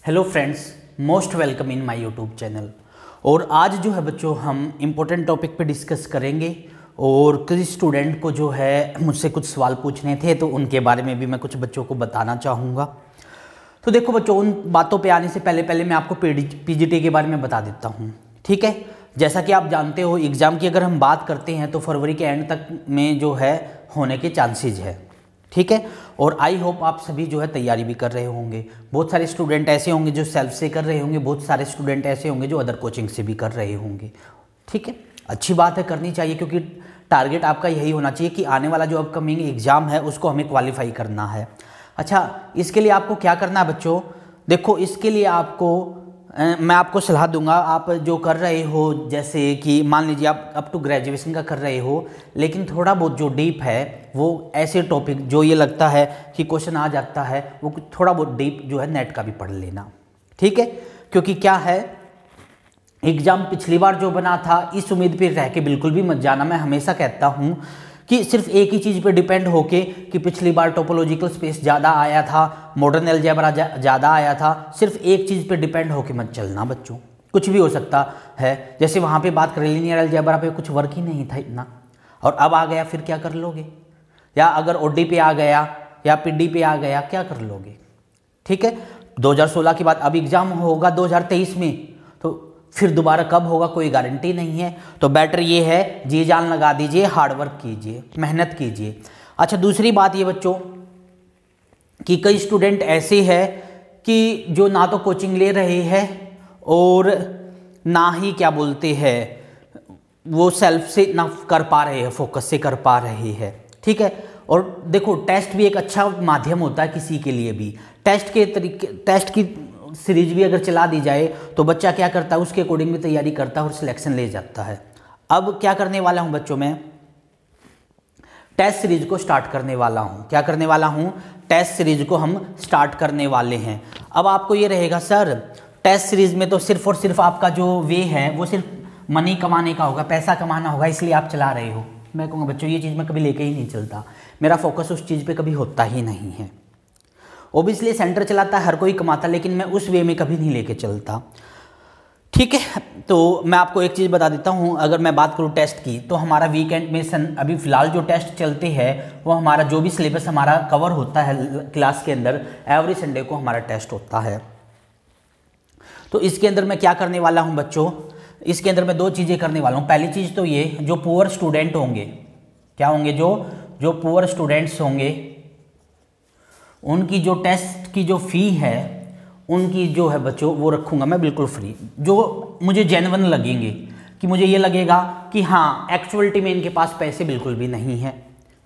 Hello friends, most welcome in my YouTube channel. और आज जो है बच्चों हम इम्पोर्टेंट टॉपिक पे डिस्कस करेंगे और किसी स्टूडेंट को जो है मुझसे कुछ सवाल पूछने थे तो उनके बारे में भी मैं कुछ बच्चों को बताना चाहूँगा। तो देखो बच्चों, उन बातों पे आने से पहले मैं आपको पीजीटी के बारे में बता देता हूँ। ठीक है, जैसा कि आप जानते हो एग्ज़ाम की अगर हम बात करते हैं तो फरवरी के एंड तक में जो है होने के चांसेज है। ठीक है, और आई होप आप सभी जो है तैयारी भी कर रहे होंगे। बहुत सारे स्टूडेंट ऐसे होंगे जो सेल्फ से कर रहे होंगे, बहुत सारे स्टूडेंट ऐसे होंगे जो अदर कोचिंग से भी कर रहे होंगे। ठीक है, अच्छी बात है, करनी चाहिए, क्योंकि टारगेट आपका यही होना चाहिए कि आने वाला जो अपकमिंग एग्ज़ाम है उसको हमें क्वालिफाई करना है। अच्छा, इसके लिए आपको क्या करना है बच्चों? देखो, इसके लिए आपको मैं आपको सलाह दूंगा। आप जो कर रहे हो, जैसे कि मान लीजिए आप अप टू ग्रेजुएशन का कर रहे हो, लेकिन थोड़ा बहुत जो डीप है वो ऐसे टॉपिक जो ये लगता है कि क्वेश्चन आ जाता है, वो थोड़ा बहुत डीप जो है नेट का भी पढ़ लेना। ठीक है, क्योंकि क्या है, एग्ज़ाम पिछली बार जो बना था इस उम्मीद पे रह के बिल्कुल भी मत जाना। मैं हमेशा कहता हूँ कि सिर्फ एक ही चीज़ पे डिपेंड होके कि पिछली बार टोपोलॉजिकल स्पेस ज़्यादा आया था, मॉडर्न अलजेब्रा ज़्यादा आया था, सिर्फ एक चीज़ पे डिपेंड होके मत चलना बच्चों। कुछ भी हो सकता है, जैसे वहाँ पे बात करें लीनियर अलजेब्रा पे कुछ वर्क ही नहीं था इतना, और अब आ गया, फिर क्या कर लोगे? या अगर ओडी पे आ गया या पीडी पे आ गया, क्या कर लोगे? ठीक है, 2016 के बाद अब एग्ज़ाम होगा 2023 में, तो फिर दोबारा कब होगा कोई गारंटी नहीं है। तो बेटर ये है, जी जान लगा दीजिए, हार्डवर्क कीजिए, मेहनत कीजिए। अच्छा, दूसरी बात ये बच्चों कि कई स्टूडेंट ऐसे हैं कि जो ना तो कोचिंग ले रहे हैं और ना ही क्या बोलते हैं वो सेल्फ से ना कर पा रहे हैं, फोकस से कर पा रहे हैं। ठीक है, और देखो टेस्ट भी एक अच्छा माध्यम होता है किसी के लिए भी। टेस्ट की सीरीज भी अगर चला दी जाए तो बच्चा क्या करता है, उसके अकॉर्डिंग भी तैयारी करता है और सिलेक्शन ले जाता है। अब क्या करने वाला हूं बच्चों, मैं टेस्ट सीरीज को स्टार्ट करने वाला हूं। क्या करने वाला हूं? टेस्ट सीरीज को हम स्टार्ट करने वाले हैं। अब आपको ये रहेगा, सर टेस्ट सीरीज में तो सिर्फ और सिर्फ आपका जो वे है वो सिर्फ मनी कमाने का होगा, पैसा कमाना होगा, इसलिए आप चला रहे हो। मैं कहूँगा बच्चों, ये चीज़ मैं कभी लेके ही नहीं चलता, मेरा फोकस उस चीज़ पे कभी होता ही नहीं है। ओबियसली सेंटर चलाता है हर कोई कमाता, लेकिन मैं उस वे में कभी नहीं लेके चलता। ठीक है, तो मैं आपको एक चीज़ बता देता हूँ। अगर मैं बात करूँ टेस्ट की, तो हमारा वीकेंड में अभी फ़िलहाल जो टेस्ट चलते हैं वो हमारा जो भी सिलेबस हमारा कवर होता है क्लास के अंदर, एवरी संडे को हमारा टेस्ट होता है। तो इसके अंदर मैं क्या करने वाला हूँ बच्चों? इसके अंदर मैं दो चीज़ें करने वाला हूँ। पहली चीज़ तो ये, जो पुअर स्टूडेंट होंगे, क्या होंगे, जो पुअर स्टूडेंट्स होंगे, उनकी जो टेस्ट की जो फ़ी है उनकी जो है बच्चों वो रखूँगा मैं बिल्कुल फ्री। जो मुझे जेन्युइन लगेंगे, कि मुझे ये लगेगा कि हाँ एक्चुअलिटी में इनके पास पैसे बिल्कुल भी नहीं है।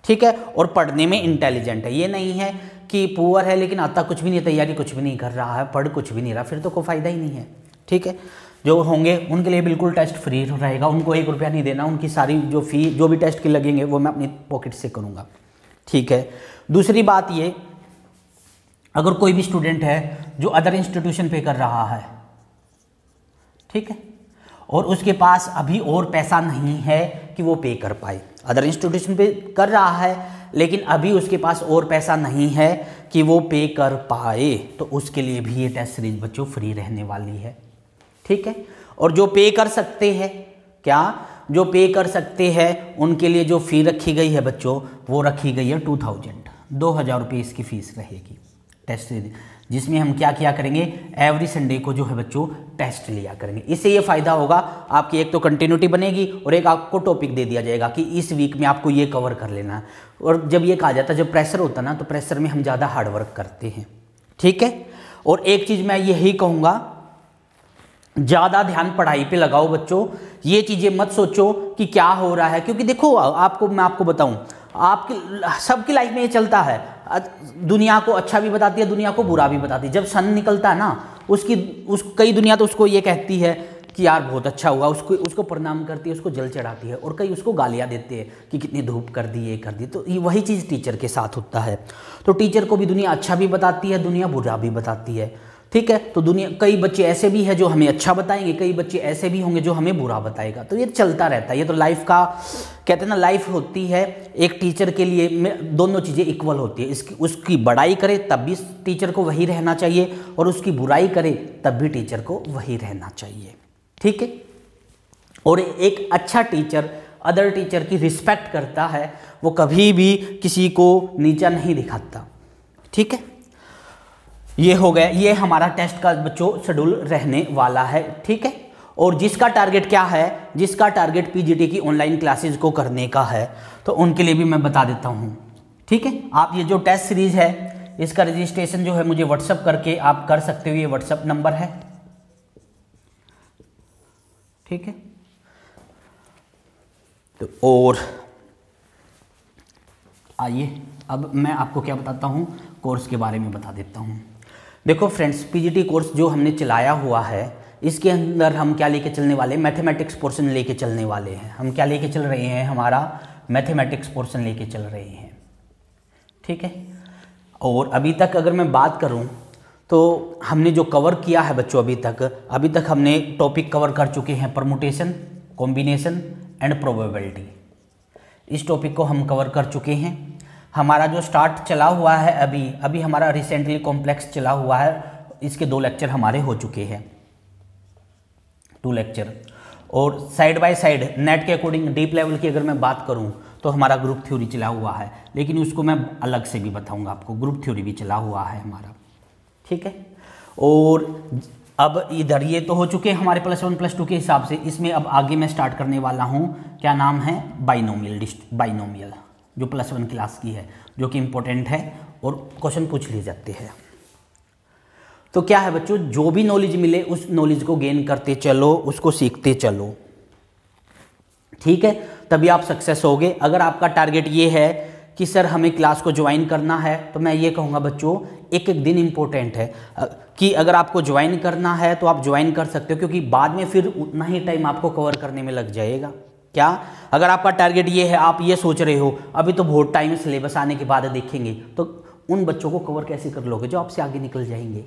ठीक है, और पढ़ने में इंटेलिजेंट है। ये नहीं है कि पुअर है लेकिन आता कुछ भी नहीं, तैयारी कुछ भी नहीं कर रहा है, पढ़ कुछ भी नहीं रहा, फिर तो कोई फ़ायदा ही नहीं है। ठीक है, जो होंगे उनके लिए बिल्कुल टेस्ट फ्री रहेगा, उनको 1 रुपया नहीं देना, उनकी सारी जो फ़ी जो भी टेस्ट की लगेंगे वो मैं अपनी पॉकेट से करूँगा। ठीक है, दूसरी बात ये, अगर कोई भी स्टूडेंट है जो अदर इंस्टीट्यूशन पे कर रहा है, ठीक है, और उसके पास अभी और पैसा नहीं है कि वो पे कर पाए, अदर इंस्टीट्यूशन पे कर रहा है लेकिन अभी उसके पास और पैसा नहीं है कि वो पे कर पाए, तो उसके लिए भी ये टेस्ट सीरीज बच्चों फ्री रहने वाली है। ठीक है, और जो पे कर सकते हैं, क्या जो पे कर सकते हैं उनके लिए जो फ़ी रखी गई है बच्चों वो रखी गई है 2000 रुपये इसकी फ़ीस रहेगी टेस्ट सीरीज, जिसमें हम क्या किया करेंगे, एवरी संडे को जो है बच्चों टेस्ट लिया करेंगे। इससे ये फ़ायदा होगा, आपकी एक तो कंटिन्यूटी बनेगी और एक आपको टॉपिक दे दिया जाएगा कि इस वीक में आपको ये कवर कर लेना है। और जब ये कहा जाता है, जब प्रेशर होता है ना, तो प्रेशर में हम ज़्यादा हार्डवर्क करते हैं। ठीक है, और एक चीज़ मैं यही कहूँगा, ज़्यादा ध्यान पढ़ाई पे लगाओ बच्चों। ये चीज़ें मत सोचो कि क्या हो रहा है, क्योंकि देखो मैं आपको बताऊं, आपकी सबकी लाइफ में ये चलता है, दुनिया को अच्छा भी बताती है, दुनिया को बुरा भी बताती है। जब सन निकलता है ना, कई दुनिया तो उसको ये कहती है कि यार बहुत अच्छा हुआ, उसको प्रणाम करती है, उसको जल चढ़ाती है, और कई उसको गालियाँ देते हैं कि कितनी धूप कर दी, ये कर दी। तो वही चीज़ टीचर के साथ होता है। तो टीचर को भी दुनिया अच्छा भी बताती है, दुनिया बुरा भी बताती है। ठीक है। तो दुनिया कई बच्चे ऐसे भी हैं जो हमें अच्छा बताएंगे, कई बच्चे ऐसे भी होंगे जो हमें बुरा बताएगा। तो ये चलता रहता है, ये तो लाइफ का कहते हैं ना, लाइफ होती है। एक टीचर के लिए दोनों चीज़ें इक्वल होती है। इसकी उसकी बड़ाई करे तब भी टीचर को वही रहना चाहिए, और उसकी बुराई करे तब भी टीचर को वही रहना चाहिए। ठीक है। और एक अच्छा टीचर अदर टीचर की रिस्पेक्ट करता है, वो कभी भी किसी को नीचा नहीं दिखाता। ठीक है। ये हो गया, ये हमारा टेस्ट का बच्चों शेड्यूल रहने वाला है। ठीक है। और जिसका टारगेट क्या है, जिसका टारगेट पीजीटी की ऑनलाइन क्लासेस को करने का है, तो उनके लिए भी मैं बता देता हूँ। ठीक है। आप ये जो टेस्ट सीरीज है इसका रजिस्ट्रेशन जो है मुझे व्हाट्सअप करके आप कर सकते हो, ये व्हाट्सअप नंबर है। ठीक है। तो और आइए अब मैं आपको क्या बताता हूँ, कोर्स के बारे में बता देता हूँ। देखो फ्रेंड्स, पीजीटी कोर्स जो हमने चलाया हुआ है, इसके अंदर हम क्या लेके चलने वाले हैं, मैथमेटिक्स पोर्शन लेके चलने वाले हैं। हम क्या लेके चल रहे हैं, हमारा मैथमेटिक्स पोर्शन लेके चल रहे हैं। ठीक है। और अभी तक अगर मैं बात करूं तो हमने जो कवर किया है बच्चों, अभी तक हमने टॉपिक कवर कर चुके हैं, परमुटेशन, कॉम्बिनेशन एंड प्रोबेबिलिटी। इस टॉपिक को हम कवर कर चुके हैं। हमारा जो स्टार्ट चला हुआ है अभी हमारा रिसेंटली कॉम्प्लेक्स चला हुआ है, इसके 2 लेक्चर हमारे हो चुके हैं, 2 लेक्चर। और साइड बाय साइड नेट के अकॉर्डिंग डीप लेवल की अगर मैं बात करूं तो हमारा ग्रुप थ्योरी चला हुआ है, लेकिन उसको मैं अलग से भी बताऊंगा आपको। ग्रुप थ्योरी भी चला हुआ है हमारा। ठीक है। और अब इधर ये तो हो चुके हैं हमारे +1 +2 के हिसाब से। इसमें अब आगे मैं स्टार्ट करने वाला हूँ, क्या नाम है, बाइनोमियल, जो +1 क्लास की है, जो कि इम्पोर्टेंट है और क्वेश्चन पूछ लिए जाते हैं। तो क्या है बच्चों, जो भी नॉलेज मिले उस नॉलेज को गेन करते चलो, उसको सीखते चलो। ठीक है। तभी आप सक्सेस होगे। अगर आपका टारगेट ये है कि सर हमें क्लास को ज्वाइन करना है, तो मैं ये कहूँगा बच्चों, एक एक दिन इम्पोर्टेंट है कि अगर आपको ज्वाइन करना है तो आप ज्वाइन कर सकते हो, क्योंकि बाद में फिर उतना ही टाइम आपको कवर करने में लग जाएगा। क्या, अगर आपका टारगेट ये है, आप ये सोच रहे हो अभी तो बहुत टाइम है, सिलेबस आने के बाद देखेंगे, तो उन बच्चों को कवर कैसे कर लोगे जो आपसे आगे निकल जाएंगे,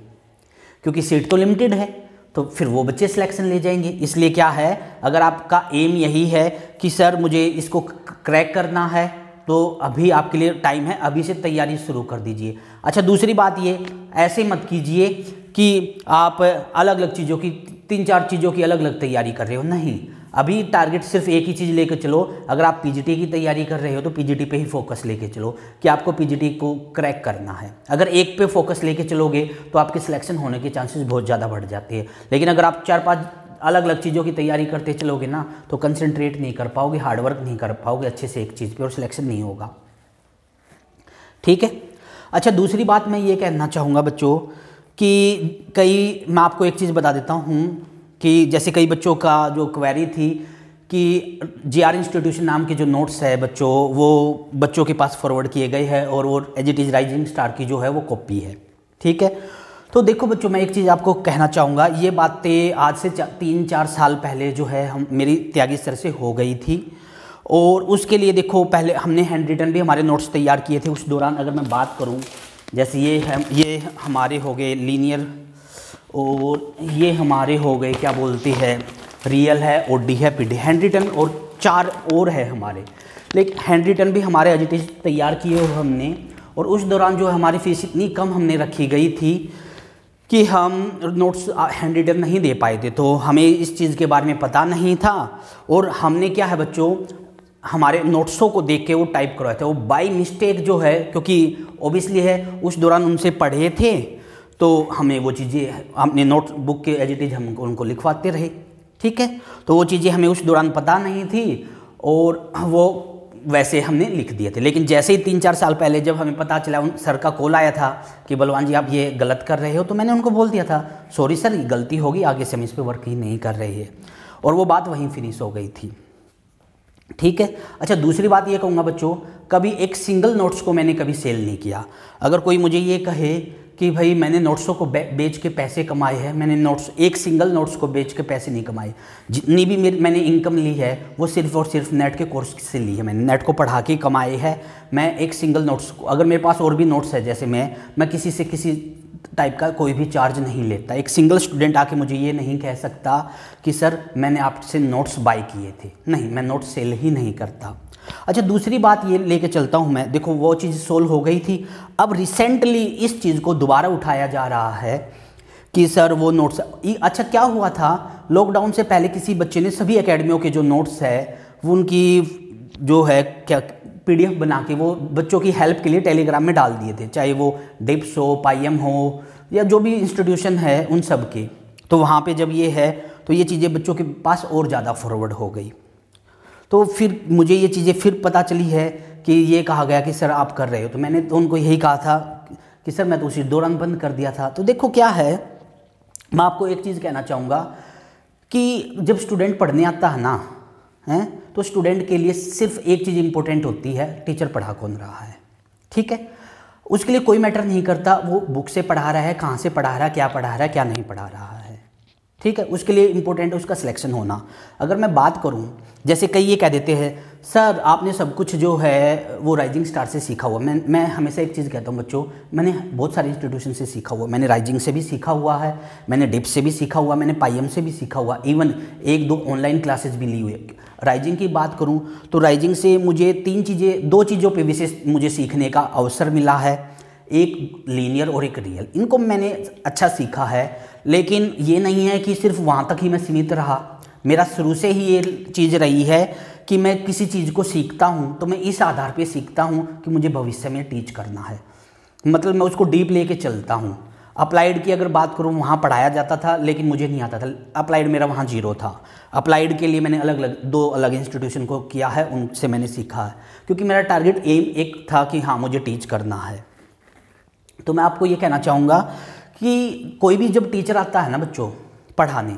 क्योंकि सीट तो लिमिटेड है, तो फिर वो बच्चे सिलेक्शन ले जाएंगे। इसलिए क्या है, अगर आपका एम यही है कि सर मुझे इसको क्रैक करना है, तो अभी आपके लिए टाइम है, अभी से तैयारी शुरू कर दीजिए। अच्छा, दूसरी बात ये, ऐसे मत कीजिए कि आप अलग अलग चीज़ों की 3-4 चीज़ों की अलग अलग तैयारी कर रहे हो। नहीं, अभी टारगेट सिर्फ एक ही चीज़ लेकर चलो। अगर आप पीजीटी की तैयारी कर रहे हो तो पीजीटी पे ही फोकस लेके चलो कि आपको पीजीटी को क्रैक करना है। अगर एक पे फोकस लेके चलोगे तो आपके सिलेक्शन होने के चांसेस बहुत ज़्यादा बढ़ जाते हैं। लेकिन अगर आप 4-5 अलग अलग चीज़ों की तैयारी करते चलोगे ना, तो कंसंट्रेट नहीं कर पाओगे, हार्डवर्क नहीं कर पाओगे अच्छे से एक चीज़ पे, और सिलेक्शन नहीं होगा। ठीक है। अच्छा, दूसरी बात मैं ये कहना चाहूँगा बच्चों कि मैं आपको एक चीज़ बता देता हूँ कि जैसे कई बच्चों का जो क्वेरी थी कि जीआर इंस्टीट्यूशन नाम के जो नोट्स है बच्चों, वो बच्चों के पास फॉरवर्ड किए गए हैं, और वो as it is rising star की जो है वो कॉपी है। ठीक है। तो देखो बच्चों, मैं एक चीज़ आपको कहना चाहूँगा, ये बातें आज से 3-4 साल पहले जो है मेरी त्यागी सर से हो गई थी, और उसके लिए देखो पहले हमने हैंड रिटन भी हमारे नोट्स तैयार किए थे। उस दौरान अगर मैं बात करूँ, जैसे ये हमारे हो गए लीनियर, और ये हमारे हो गए क्या बोलते हैं, रियल है, ओडी है, पीडी, हैंड रिटन और 4 और है हमारे। लेकिन हैंड रिटन भी हमारे एज इट इज़ तैयार किए हो हमने, और उस दौरान जो हमारी फीस इतनी कम हमने रखी गई थी कि हम नोट्स हैंड रिटन नहीं दे पाए थे, तो हमें इस चीज़ के बारे में पता नहीं था, और हमने क्या है बच्चों, हमारे नोट्सों को देख के वो टाइप करवाए थे। वो बाय मिस्टेक जो है, क्योंकि ओबियसली है उस दौरान उनसे पढ़े थे, तो हमें वो चीज़ें अपने नोट बुक के एज इट इज़ हम उनको लिखवाते रहे। ठीक है। तो वो चीज़ें हमें उस दौरान पता नहीं थी, और वो वैसे हमने लिख दिए थे। लेकिन जैसे ही 3-4 साल पहले जब हमें पता चला, उन सर का कॉल आया था कि बलवान जी आप ये गलत कर रहे हो, तो मैंने उनको बोल दिया था सॉरी सर, ये गलती होगी, आगे से हम इस पर वर्क ही नहीं कर रहे हैं, और वो बात वहीं फिनिश हो गई थी। ठीक है। अच्छा, दूसरी बात ये कहूँगा बच्चों, कभी एक सिंगल नोट्स को मैंने कभी सेल नहीं किया। अगर कोई मुझे ये कहे कि भाई मैंने नोट्सों को बेच के पैसे कमाए हैं, मैंने नोट्स एक सिंगल नोट्स को बेच के पैसे नहीं कमाए। जितनी भी मैंने इनकम ली है वो सिर्फ और सिर्फ नेट के कोर्स से ली है, मैंने नेट को पढ़ा के कमाए है। मैं एक सिंगल नोट्स को, अगर मेरे पास और भी नोट्स है जैसे मैं किसी से किसी टाइप का कोई भी चार्ज नहीं लेता। एक सिंगल स्टूडेंट आके मुझे ये नहीं कह सकता कि सर मैंने आपसे नोट्स बाय किए थे, नहीं, मैं नोट्स सेल ही नहीं करता। अच्छा, दूसरी बात ये लेके चलता हूँ मैं, देखो वो चीज़ सोल्व हो गई थी। अब रिसेंटली इस चीज़ को दोबारा उठाया जा रहा है कि सर वो नोट्स, अच्छा क्या हुआ था, लॉकडाउन से पहले किसी बच्चे ने सभी एकेडमियों के जो नोट्स है वो उनकी जो है क्या PDF बना के वो बच्चों की हेल्प के लिए टेलीग्राम में डाल दिए थे, चाहे वो डिप्स हो, पाईएम हो, या जो भी इंस्टीट्यूशन है उन सब के। तो वहाँ पे जब ये है तो ये चीज़ें बच्चों के पास और ज़्यादा फॉरवर्ड हो गई। तो फिर मुझे ये चीज़ें फिर पता चली है कि ये कहा गया कि सर आप कर रहे हो, तो मैंने तो उनको यही कहा था कि सर मैं तो उसी दौरान बंद कर दिया था। तो देखो क्या है, मैं आपको एक चीज़ कहना चाहूँगा कि जब स्टूडेंट पढ़ने आता है ना, हैं, तो स्टूडेंट के लिए सिर्फ एक चीज़ इंपॉर्टेंट होती है, टीचर पढ़ा कौन रहा है। ठीक है, उसके लिए कोई मैटर नहीं करता वो बुक से पढ़ा रहा है, कहाँ से पढ़ा रहा है, क्या पढ़ा रहा है, क्या नहीं पढ़ा रहा है। ठीक है, उसके लिए इंपॉर्टेंट है उसका सिलेक्शन होना। अगर मैं बात करूं, जैसे कई ये कह देते हैं सर आपने सब कुछ जो है वो राइजिंग स्टार से सीखा हुआ। मैं हमेशा एक चीज़ कहता हूं बच्चों, मैंने बहुत सारे इंस्टीट्यूशन से सीखा हुआ, मैंने राइजिंग से भी सीखा हुआ है, मैंने डिप से भी सीखा हुआ, मैंने पाईएम से भी सीखा हुआ, इवन 1-2 ऑनलाइन क्लासेस भी ली हुई है। राइजिंग की बात करूँ तो राइजिंग से मुझे 2 चीज़ों पर विशेष मुझे सीखने का अवसर मिला है, एक लीनियर और एक रियल। इनको मैंने अच्छा सीखा है, लेकिन ये नहीं है कि सिर्फ वहाँ तक ही मैं सीमित रहा। मेरा शुरू से ही ये चीज़ रही है कि मैं किसी चीज़ को सीखता हूँ तो मैं इस आधार पे सीखता हूँ कि मुझे भविष्य में टीच करना है, मतलब मैं उसको डीप लेके चलता हूँ। अप्लाइड की अगर बात करूँ, वहाँ पढ़ाया जाता था लेकिन मुझे नहीं आता था, अप्लाइड मेरा वहाँ 0 था। अप्लाइड के लिए मैंने अलग 2 अलग इंस्टीट्यूशन को किया है, उनसे मैंने सीखा है, क्योंकि मेरा टारगेट एम एक था कि हाँ मुझे टीच करना है। तो मैं आपको ये कहना चाहूँगा कि कोई भी जब टीचर आता है ना बच्चों पढ़ाने,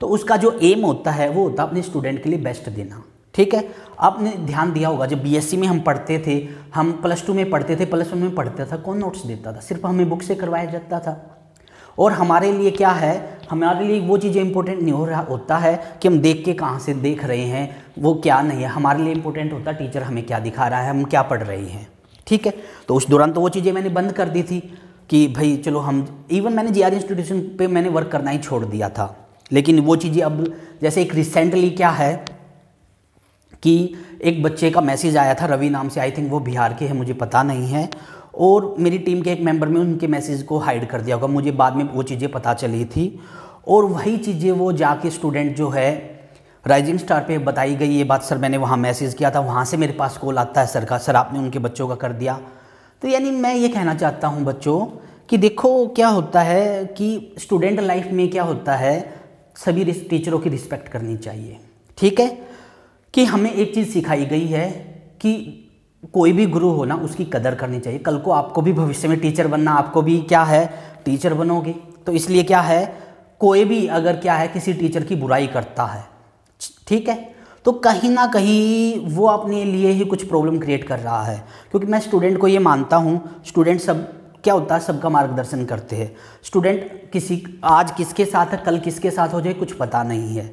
तो उसका जो एम होता है वो होता है अपने स्टूडेंट के लिए बेस्ट देना। ठीक है, आपने ध्यान दिया होगा जब बीएससी में हम पढ़ते थे, हम +2 में पढ़ते थे, +1 में पढ़ता था, कौन नोट्स देता था? सिर्फ हमें बुक से करवाया जाता था। और हमारे लिए क्या है, हमारे लिए वो चीज़ें इंपॉर्टेंट नहीं हो रहा होता है कि हम देख के कहाँ से देख रहे हैं, वो क्या नहीं है। हमारे लिए इंपॉर्टेंट होता है टीचर हमें क्या दिखा रहा है, हम क्या पढ़ रहे हैं। ठीक है, तो उस दौरान तो वो चीज़ें मैंने बंद कर दी थी कि भाई चलो हम, इवन मैंने जीआर इंस्टीट्यूशन पे मैंने वर्क करना ही छोड़ दिया था। लेकिन वो चीज़ें अब जैसे एक रिसेंटली क्या है कि एक बच्चे का मैसेज आया था, रवि नाम से, आई थिंक वो बिहार के हैं, मुझे पता नहीं है, और मेरी टीम के एक मेंबर में उनके मैसेज को हाइड कर दिया होगा, मुझे बाद में वो चीज़ें पता चली थी। और वही चीज़ें वो जाके स्टूडेंट जो है राइजिंग स्टार पे बताई गई ये बात, सर मैंने वहाँ मैसेज किया था, वहाँ से मेरे पास कॉल आता है सर का, सर आपने उनके बच्चों का कर दिया। तो यानी मैं ये कहना चाहता हूँ बच्चों कि देखो क्या होता है कि स्टूडेंट लाइफ में क्या होता है, सभी टीचरों की रिस्पेक्ट करनी चाहिए। ठीक है, कि हमें एक चीज़ सिखाई गई है कि कोई भी गुरु हो ना उसकी कदर करनी चाहिए। कल को आपको भी भविष्य में टीचर बनना, आपको भी क्या है टीचर बनोगे, तो इसलिए क्या है, कोई भी अगर क्या है किसी टीचर की बुराई करता है, ठीक है, तो कहीं ना कहीं वो अपने लिए ही कुछ प्रॉब्लम क्रिएट कर रहा है। क्योंकि मैं स्टूडेंट को ये मानता हूँ, स्टूडेंट सब क्या होता है, सबका मार्गदर्शन करते हैं। स्टूडेंट किसी आज किसके साथ है, कल किसके साथ हो जाए कुछ पता नहीं है।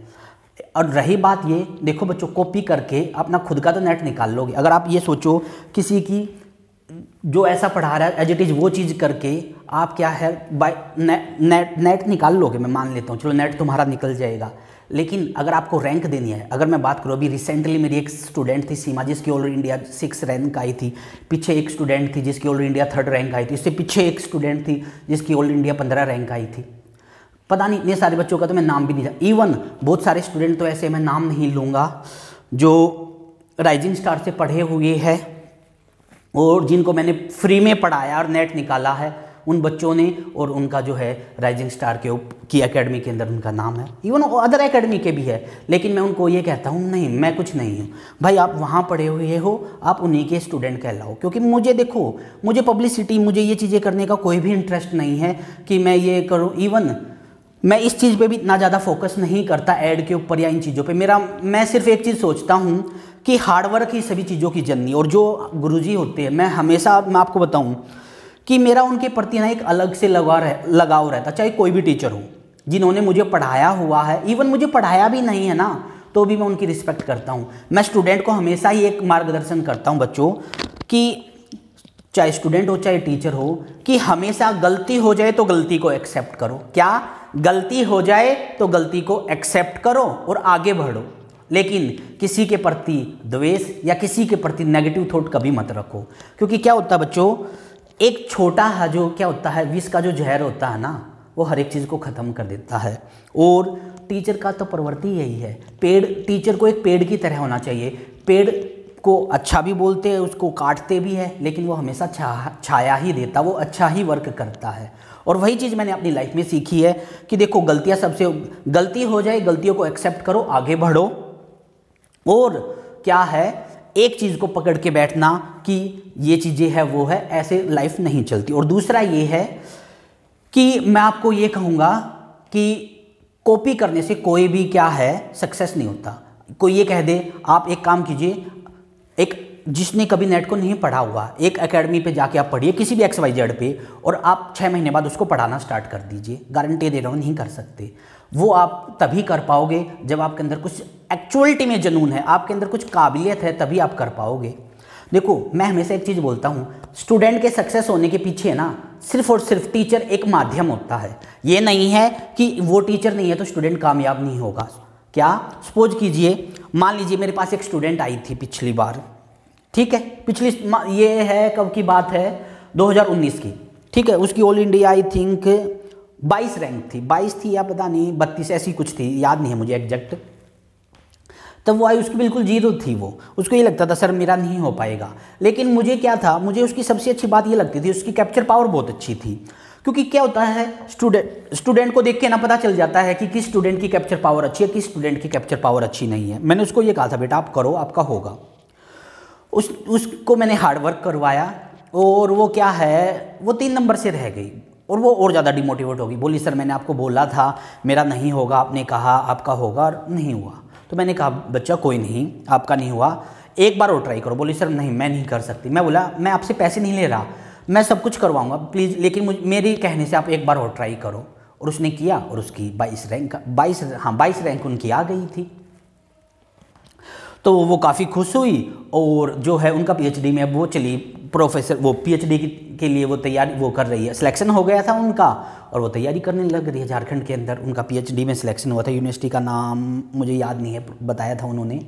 और रही बात ये, देखो बच्चों, कॉपी करके अपना खुद का तो नेट निकाल लोगे। अगर आप ये सोचो किसी की जो ऐसा पढ़ा रहा है एज इट इज़ वो चीज़ करके आप क्या है बाय नेट निकाल लोगे, मैं मान लेता हूँ, चलो नेट तुम्हारा निकल जाएगा। लेकिन अगर आपको रैंक देनी है, अगर मैं बात करूँ, अभी रिसेंटली मेरी एक स्टूडेंट थी सीमा, जिसकी ऑल इंडिया 6 रैंक आई थी, पीछे एक स्टूडेंट थी जिसकी ऑल इंडिया 3rd रैंक आई थी, इससे पीछे एक स्टूडेंट थी जिसकी ऑल इंडिया 15 रैंक आई थी। पता नहीं इतने सारे बच्चों का तो मैं नाम भी नहीं जानता। इवन बहुत सारे स्टूडेंट तो ऐसे मैं नाम नहीं लूँगा जो राइजिंग स्टार से पढ़े हुए हैं और जिनको मैंने फ्री में पढ़ाया और नेट निकाला है, उन बच्चों ने, और उनका जो है राइजिंग स्टार की एकेडमी के अंदर उनका नाम है, इवन अदर एकेडमी के भी है। लेकिन मैं उनको ये कहता हूँ नहीं, मैं कुछ नहीं हूँ भाई, आप वहाँ पढ़े हुए हो, आप उन्हीं के स्टूडेंट कहलाओ। क्योंकि मुझे देखो, मुझे पब्लिसिटी, मुझे ये चीज़ें करने का कोई भी इंटरेस्ट नहीं है कि मैं ये करूँ। इवन मैं इस चीज़ पे भी इतना ज़्यादा फोकस नहीं करता ऐड के ऊपर या इन चीज़ों पे। मैं सिर्फ एक चीज़ सोचता हूँ कि हार्डवर्क ही सभी चीज़ों की जननी, और जो गुरुजी होते हैं, मैं आपको बताऊँ कि मेरा उनके प्रति ना एक अलग से लगाव रहता, चाहे कोई भी टीचर हो, जिन्होंने मुझे पढ़ाया हुआ है, इवन मुझे पढ़ाया भी नहीं है ना, तो भी मैं उनकी रिस्पेक्ट करता हूँ। मैं स्टूडेंट को हमेशा ही एक मार्गदर्शन करता हूँ बच्चों, कि चाहे स्टूडेंट हो चाहे टीचर हो, कि हमेशा गलती हो जाए तो गलती को एक्सेप्ट करो। क्या? गलती हो जाए तो गलती को एक्सेप्ट करो और आगे बढ़ो, लेकिन किसी के प्रति द्वेष या किसी के प्रति नेगेटिव थॉट कभी मत रखो। क्योंकि क्या होता है बच्चों, एक छोटा है जो क्या होता है, विष का जो जहर होता है ना, वो हर एक चीज़ को ख़त्म कर देता है। और टीचर का तो प्रवृत्ति यही है, पेड़, टीचर को एक पेड़ की तरह होना चाहिए। पेड़ को अच्छा भी बोलते हैं, उसको काटते भी है, लेकिन वो हमेशा छाया ही देता, वो अच्छा ही वर्क करता है। और वही चीज़ मैंने अपनी लाइफ में सीखी है कि देखो, गलतियाँ सबसे, गलती हो जाए गलतियों को एक्सेप्ट करो, आगे बढ़ो। और क्या है, एक चीज़ को पकड़ के बैठना कि ये चीज़ें है वो है, ऐसे लाइफ नहीं चलती। और दूसरा ये है कि मैं आपको ये कहूँगा कि कॉपी करने से कोई भी क्या है सक्सेस नहीं होता। कोई ये कह दे आप एक काम कीजिए, एक जिसने कभी नेट को नहीं पढ़ा हुआ, एक एकेडमी पे जाके आप पढ़िए किसी भी XYZ पे, और आप 6 महीने बाद उसको पढ़ाना स्टार्ट कर दीजिए, गारंटी दे रहा हूँ नहीं कर सकते। वो आप तभी कर पाओगे जब आपके अंदर कुछ एक्चुअलिटी में जुनून है, आपके अंदर कुछ काबिलियत है, तभी आप कर पाओगे। देखो, मैं हमेशा एक चीज़ बोलता हूँ, स्टूडेंट के सक्सेस होने के पीछे ना सिर्फ और सिर्फ टीचर एक माध्यम होता है। ये नहीं है कि वो टीचर नहीं है तो स्टूडेंट कामयाब नहीं होगा। क्या? सपोज कीजिए, मान लीजिए मेरे पास एक स्टूडेंट आई थी पिछली बार, ठीक है, ये है कब की बात है, 2019 की, ठीक है। उसकी all India I think 22 rank थी, 22 थी या पता नहीं 32 ऐसी कुछ थी, याद नहीं है मुझे एग्जैक्ट। तब वो आई, उसकी बिल्कुल जीरो थी, वो उसको ये लगता था सर मेरा नहीं हो पाएगा। लेकिन मुझे क्या था, मुझे उसकी सबसे अच्छी बात ये लगती थी, उसकी कैप्चर पावर बहुत अच्छी थी। क्योंकि क्या होता है, स्टूडेंट को देख के ना पता चल जाता है कि किस स्टूडेंट की कैप्चर पावर अच्छी है, किस स्टूडेंट की कैप्चर पावर अच्छी नहीं है। मैंने उसको ये कहा था, बेटा आप करो, आपका होगा। उसको मैंने हार्डवर्क करवाया, और वो क्या है, वो 3 नंबर से रह गई, और वो और ज़्यादा डिमोटिवेट होगी। बोली सर मैंने आपको बोला था मेरा नहीं होगा, आपने कहा आपका होगा, और नहीं हुआ। तो मैंने कहा बच्चा कोई नहीं, आपका नहीं हुआ, एक बार और ट्राई करो। बोली सर नहीं मैं नहीं कर सकती। मैं बोला मैं आपसे पैसे नहीं ले रहा, मैं सब कुछ करवाऊंगा प्लीज़, लेकिन मेरे कहने से आप एक बार और ट्राई करो। और उसने किया, और उसकी 22 रैंक उनकी आ गई थी। तो वो काफ़ी खुश हुई, और जो है उनका PhD में अब वो चली प्रोफेसर, वो PhD के लिए वो तैयारी वो कर रही है। सिलेक्शन हो गया था उनका, और वो तैयारी करने लग रही है। झारखंड के अंदर उनका PhD में सिलेक्शन हुआ था, यूनिवर्सिटी का नाम मुझे याद नहीं है, बताया था उन्होंने।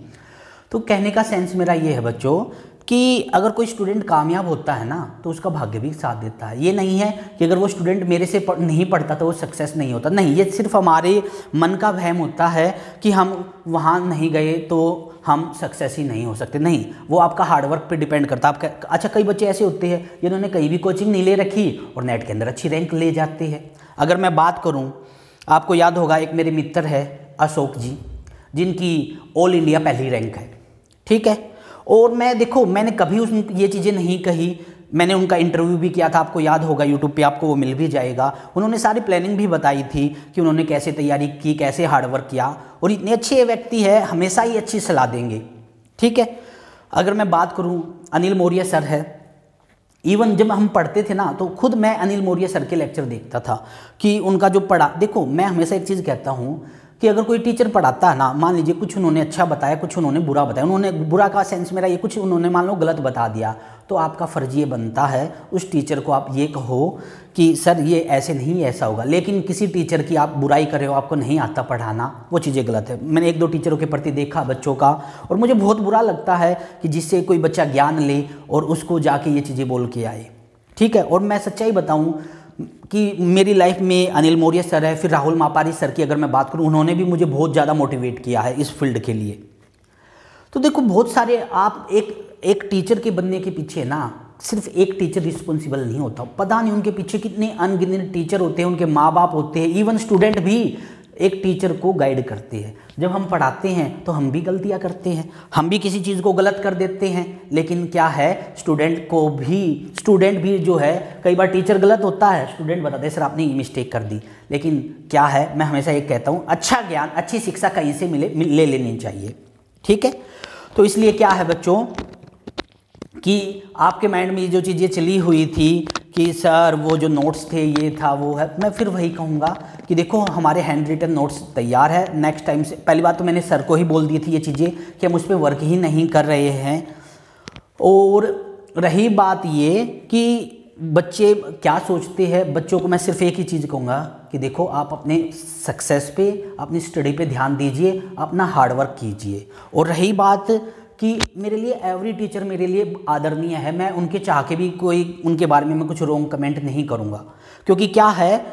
तो कहने का सेंस मेरा ये है बच्चों कि अगर कोई स्टूडेंट कामयाब होता है ना, तो उसका भाग्य भी साथ देता है। ये नहीं है कि अगर वो स्टूडेंट मेरे से नहीं पढ़ता तो वो सक्सेस नहीं होता, नहीं, ये सिर्फ हमारे मन का वहम होता है कि हम वहाँ नहीं गए तो हम सक्सेस ही नहीं हो सकते। नहीं, वो आपका हार्डवर्क पे डिपेंड करता है। आपका अच्छा, कई बच्चे ऐसे होते हैं जिन्होंने कहीं भी कोचिंग नहीं ले रखी और नेट के अंदर अच्छी रैंक ले जाते हैं। अगर मैं बात करूँ, आपको याद होगा एक मेरे मित्र है अशोक जी, जिनकी ऑल इंडिया पहली रैंक है, ठीक है। और मैं देखो, मैंने कभी ये चीज़ें नहीं कही, मैंने उनका इंटरव्यू भी किया था, आपको याद होगा, यूट्यूब पे आपको वो मिल भी जाएगा। उन्होंने सारी प्लानिंग भी बताई थी कि उन्होंने कैसे तैयारी की, कैसे हार्डवर्क किया, और इतने अच्छे व्यक्ति है, हमेशा ही अच्छी सलाह देंगे, ठीक है। अगर मैं बात करूं, अनिल मौर्य सर है, इवन जब हम पढ़ते थे ना, तो खुद मैं अनिल मौर्य सर के लेक्चर देखता था कि उनका जो पढ़ा, देखो मैं हमेशा एक चीज़ कहता हूँ कि अगर कोई टीचर पढ़ाता है ना, मान लीजिए कुछ उन्होंने अच्छा बताया, कुछ उन्होंने बुरा बताया, उन्होंने बुरा का सेंस मेरा ये, कुछ उन्होंने मान लो गलत बता दिया, तो आपका फ़र्ज़ ये बनता है उस टीचर को आप ये कहो कि सर ये ऐसे नहीं, ऐसा होगा। लेकिन किसी टीचर की आप बुराई कर रहे हो, आपको नहीं आता पढ़ाना, वो चीज़ें गलत है। मैंने 1-2 टीचरों के प्रति देखा बच्चों का, और मुझे बहुत बुरा लगता है कि जिससे कोई बच्चा ज्ञान ले और उसको जाके ये चीज़ें बोल के आए, ठीक है। और मैं सच्चाई बताऊँ कि मेरी लाइफ में अनिल मौर्य सर है, फिर राहुल मापारी सर की अगर मैं बात करूं, उन्होंने भी मुझे बहुत ज़्यादा मोटिवेट किया है इस फील्ड के लिए। तो देखो बहुत सारे, आप एक टीचर के बनने के पीछे ना सिर्फ एक टीचर रिस्पॉन्सिबल नहीं होता, पता नहीं उनके पीछे कितने अनगिनत टीचर होते हैं, उनके माँ बाप होते हैं, इवन स्टूडेंट भी एक टीचर को गाइड करते हैं। जब हम पढ़ाते हैं तो हम भी गलतियां करते हैं, हम भी किसी चीज़ को गलत कर देते हैं, लेकिन क्या है, स्टूडेंट भी जो है, कई बार टीचर गलत होता है, स्टूडेंट बताते हैं सर आपने ये मिस्टेक कर दी। लेकिन क्या है, मैं हमेशा ये कहता हूँ, अच्छा ज्ञान, अच्छी शिक्षा कहीं से ले लेनी चाहिए, ठीक है। तो इसलिए क्या है बच्चों कि आपके माइंड में जो चीज़ें चली हुई थी कि सर वो जो नोट्स थे ये था वो है, मैं फिर वही कहूँगा कि देखो हमारे हैंड रिटन नोट्स तैयार है, नेक्स्ट टाइम से पहली बात तो मैंने सर को ही बोल दी थी ये चीज़ें कि हम उस पर वर्क ही नहीं कर रहे हैं। और रही बात ये कि बच्चे क्या सोचते हैं, बच्चों को मैं सिर्फ एक ही चीज़ कहूँगा कि देखो आप अपने सक्सेस पे, अपनी स्टडी पे ध्यान दीजिए, अपना हार्डवर्क कीजिए। और रही बात कि मेरे लिए एवरी टीचर मेरे लिए आदरणीय है, मैं उनके चाह के भी कोई उनके बारे में मैं कुछ रॉन्ग कमेंट नहीं करूँगा, क्योंकि क्या है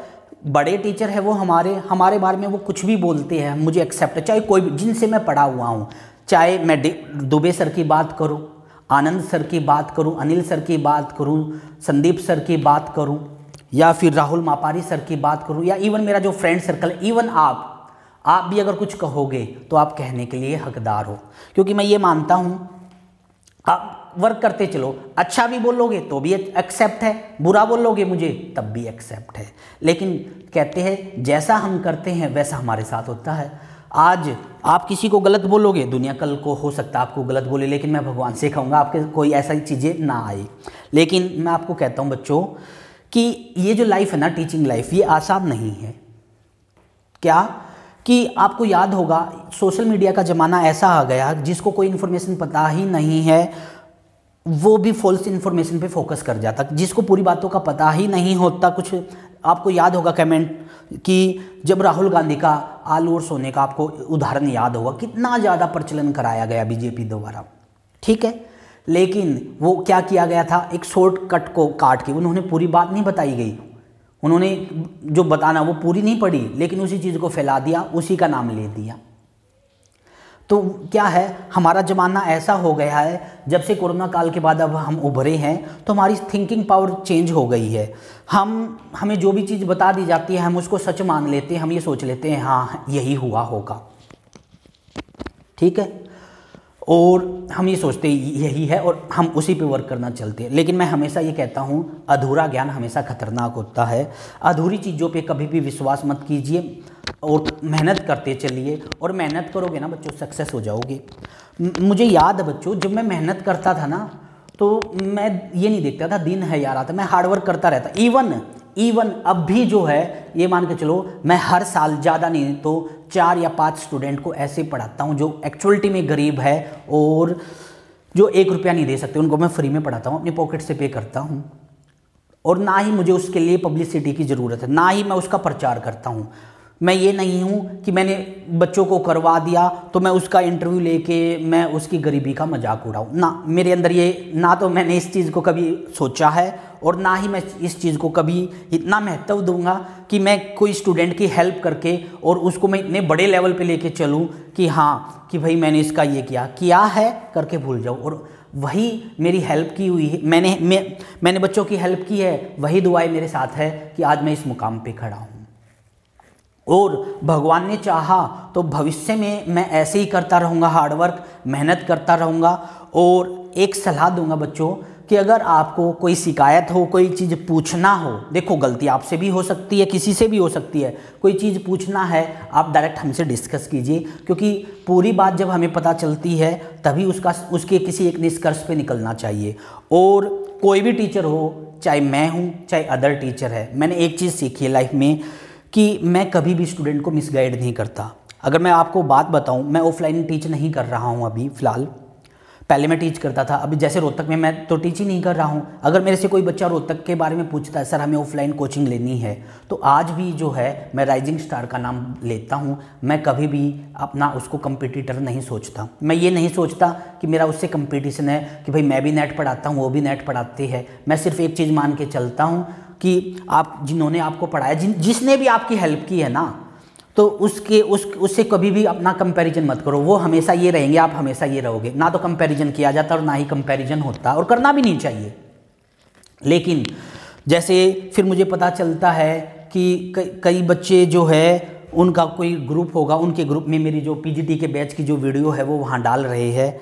बड़े टीचर है वो हमारे बारे में वो कुछ भी बोलते हैं, मुझे एक्सेप्ट है, चाहे कोई भी जिनसे मैं पढ़ा हुआ हूँ, चाहे मैं दुबे सर की बात करूँ, आनंद सर की बात करूं, अनिल सर की बात करूं, संदीप सर की बात करूं, या फिर राहुल मापारी सर की बात करूं, या इवन मेरा जो फ्रेंड सर्कल, इवन आप भी अगर कुछ कहोगे तो आप कहने के लिए हकदार हो, क्योंकि मैं ये मानता हूं आप वर्क करते चलो, अच्छा भी बोलोगे तो भी एक्सेप्ट है, बुरा बोलोगे मुझे तब भी एक्सेप्ट है, लेकिन कहते हैं जैसा हम करते हैं वैसा हमारे साथ होता है। आज आप किसी को गलत बोलोगे, दुनिया कल को हो सकता है आपको गलत बोले, लेकिन मैं भगवान से कहूँगा आपके कोई ऐसा ही चीज़ें ना आए। लेकिन मैं आपको कहता हूँ बच्चों कि ये जो लाइफ है ना, टीचिंग लाइफ, ये आसान नहीं है। क्या कि आपको याद होगा सोशल मीडिया का ज़माना ऐसा आ गया, जिसको कोई इन्फॉर्मेशन पता ही नहीं है वो भी फॉल्स इन्फॉर्मेशन पे फोकस कर जाता, जिसको पूरी बातों का पता ही नहीं होता कुछ। आपको याद होगा कमेंट कि जब राहुल गांधी का आलू और सोने का आपको उदाहरण याद होगा, कितना ज़्यादा प्रचलन कराया गया बीजेपी द्वारा, ठीक है, लेकिन वो क्या किया गया था, एक शॉर्टकट को काट के उन्होंने पूरी बात नहीं बताई गई, उन्होंने जो बताना वो पूरी नहीं पढ़ी, लेकिन उसी चीज़ को फैला दिया, उसी का नाम ले दिया। तो क्या है, हमारा ज़माना ऐसा हो गया है, जब से कोरोना काल के बाद अब हम उभरे हैं तो हमारी थिंकिंग पावर चेंज हो गई है। हमें जो भी चीज़ बता दी जाती है हम उसको सच मान लेते हैं, हम ये सोच लेते हैं हाँ यही हुआ होगा, ठीक है, और हम ये सोचते यही है और हम उसी पे वर्क करना चलते हैं। लेकिन मैं हमेशा ये कहता हूँ अधूरा ज्ञान हमेशा खतरनाक होता है, अधूरी चीज़ों पे कभी भी विश्वास मत कीजिए और मेहनत करते चलिए, और मेहनत करोगे ना बच्चों सक्सेस हो जाओगे। मुझे याद है बच्चों जब मैं मेहनत करता था ना तो मैं ये नहीं देखता था दिन है यार आता, मैं हार्डवर्क करता रहता। इवन अब भी जो है ये मान के चलो मैं हर साल ज़्यादा नहीं तो 4 या 5 स्टूडेंट को ऐसे पढ़ाता हूँ जो एक्चुअलिटी में गरीब है और जो 1 रुपया नहीं दे सकते, उनको मैं फ्री में पढ़ाता हूँ, अपनी पॉकेट से पे करता हूँ, और ना ही मुझे उसके लिए पब्लिसिटी की ज़रूरत है, ना ही मैं उसका प्रचार करता हूँ। मैं ये नहीं हूँ कि मैंने बच्चों को करवा दिया तो मैं उसका इंटरव्यू लेके मैं उसकी गरीबी का मजाक उड़ाऊँ, ना, मेरे अंदर ये, ना तो मैंने इस चीज़ को कभी सोचा है और ना ही मैं इस चीज़ को कभी इतना महत्व दूंगा कि मैं कोई स्टूडेंट की हेल्प करके और उसको मैं इतने बड़े लेवल पे लेके चलूँ कि हाँ कि भाई मैंने इसका ये किया है करके भूल जाऊँ। और वही मेरी हेल्प की हुई है, मैंने बच्चों की हेल्प की है, वही दुआएं मेरे साथ है कि आज मैं इस मुकाम पे खड़ा हूँ। और भगवान ने चाहा तो भविष्य में मैं ऐसे ही करता रहूँगा, हार्डवर्क मेहनत करता रहूँगा। और एक सलाह दूंगा बच्चों कि अगर आपको कोई शिकायत हो, कोई चीज़ पूछना हो, देखो गलती आपसे भी हो सकती है, किसी से भी हो सकती है, कोई चीज़ पूछना है आप डायरेक्ट हमसे डिस्कस कीजिए, क्योंकि पूरी बात जब हमें पता चलती है तभी उसके किसी एक निष्कर्ष पे निकलना चाहिए। और कोई भी टीचर हो, चाहे मैं हूँ चाहे अदर टीचर है, मैंने एक चीज़ सीखी है लाइफ में कि मैं कभी भी स्टूडेंट को मिसगाइड नहीं करता। अगर मैं आपको बात बताऊं, मैं ऑफलाइन टीच नहीं कर रहा हूं अभी फ़िलहाल, पहले मैं टीच करता था, अभी जैसे रोहतक में मैं तो टीच ही नहीं कर रहा हूं। अगर मेरे से कोई बच्चा रोहतक के बारे में पूछता है सर हमें ऑफलाइन कोचिंग लेनी है, तो आज भी जो है मैं राइजिंग स्टार का नाम लेता हूं। मैं कभी भी अपना उसको कंपटीटर नहीं सोचता, मैं ये नहीं सोचता कि मेरा उससे कंपटीशन है कि भाई मैं भी नेट पढ़ाता हूँ वो भी नेट पढ़ाते हैं। मैं सिर्फ एक चीज़ मान के चलता हूँ कि आप जिन्होंने आपको पढ़ाया, जिसने भी आपकी हेल्प की है ना, तो उससे कभी भी अपना कंपैरिजन मत करो। वो हमेशा ये रहेंगे, आप हमेशा ये रहोगे। ना तो कंपैरिजन किया जाता और ना ही कंपैरिजन होता, और करना भी नहीं चाहिए। लेकिन जैसे फिर मुझे पता चलता है कि कई बच्चे जो है उनका कोई ग्रुप होगा, उनके ग्रुप में मेरी जो पीजीटी के बैच की जो वीडियो है वो वहाँ डाल रहे हैं,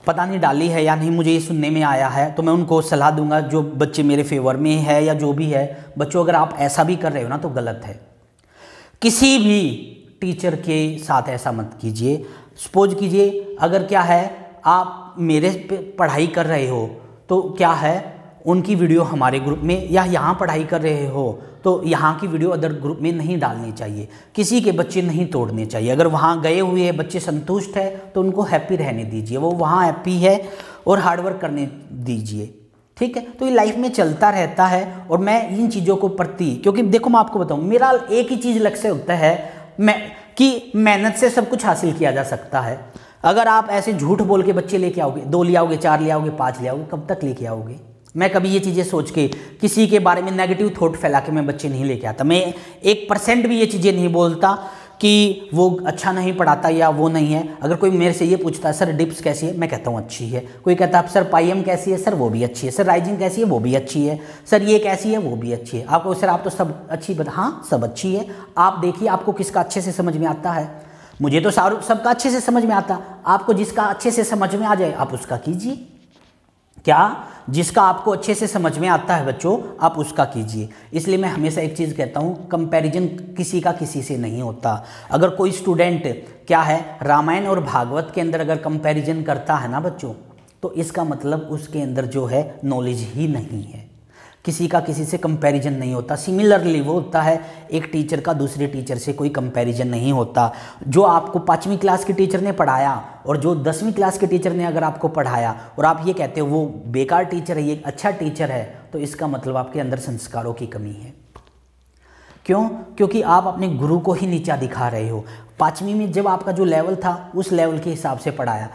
पता नहीं डाली है या नहीं, मुझे ये सुनने में आया है। तो मैं उनको सलाह दूंगा जो बच्चे मेरे फेवर में है या जो भी है, बच्चों अगर आप ऐसा भी कर रहे हो ना तो गलत है। किसी भी टीचर के साथ ऐसा मत कीजिए। सपोज कीजिए अगर क्या है आप मेरे पे पढ़ाई कर रहे हो तो क्या है उनकी वीडियो हमारे ग्रुप में, या यहाँ पढ़ाई कर रहे हो तो यहाँ की वीडियो अदर ग्रुप में नहीं डालनी चाहिए। किसी के बच्चे नहीं तोड़ने चाहिए। अगर वहाँ गए हुए बच्चे संतुष्ट है तो उनको हैप्पी रहने दीजिए, वो वहाँ हैप्पी है और हार्डवर्क करने दीजिए, ठीक है। तो ये लाइफ में चलता रहता है और मैं इन चीज़ों को प्रति, क्योंकि देखो मैं आपको बताऊँ, मेरा एक ही चीज़ लक्ष्य होता है कि मेहनत से सब कुछ हासिल किया जा सकता है। अगर आप ऐसे झूठ बोल के बच्चे लेके आओगे, 2 ले आओगे, 4 ले आओगे, 5 ले आओगे, कब तक लेके आओगे? मैं कभी ये चीज़ें सोच के किसी के बारे में नेगेटिव थॉट फैला के मैं बच्चे नहीं लेके आता। मैं 1% भी ये चीज़ें नहीं बोलता कि वो अच्छा नहीं पढ़ाता या वो नहीं है। अगर कोई मेरे से ये पूछता है सर डिप्स कैसी है, मैं कहता हूँ अच्छी है। कोई कहता है सर पाईएम कैसी है, सर वो भी अच्छी है। सर राइजिंग कैसी है, वो भी अच्छी है। सर ये कैसी है, वो भी अच्छी है। आपको सर आप तो सब अच्छी बता, हाँ सब अच्छी है। आप देखिए आपको किसका अच्छे से समझ में आता है। मुझे तो सबका अच्छे से समझ में आता। आपको जिसका अच्छे से समझ में आ जाए आप उसका कीजिए। क्या जिसका आपको अच्छे से समझ में आता है बच्चों, आप उसका कीजिए। इसलिए मैं हमेशा एक चीज़ कहता हूँ, कंपैरिजन किसी का किसी से नहीं होता। अगर कोई स्टूडेंट क्या है रामायण और भागवत के अंदर अगर कंपैरिजन करता है ना बच्चों, तो इसका मतलब उसके अंदर जो है नॉलेज ही नहीं है। किसी का किसी से कंपैरिजन नहीं होता। सिमिलरली वो होता है एक टीचर का दूसरे टीचर से कोई कंपैरिजन नहीं होता। जो आपको 5वीं क्लास के टीचर ने पढ़ाया और जो 10वीं क्लास के टीचर ने अगर आपको पढ़ाया और आप ये कहते हो वो बेकार टीचर है, ये अच्छा टीचर है, तो इसका मतलब आपके अंदर संस्कारों की कमी है। क्यों? क्योंकि आप अपने गुरु को ही नीचा दिखा रहे हो। 5वीं में जब आपका जो लेवल था उस लेवल के हिसाब से पढ़ाया,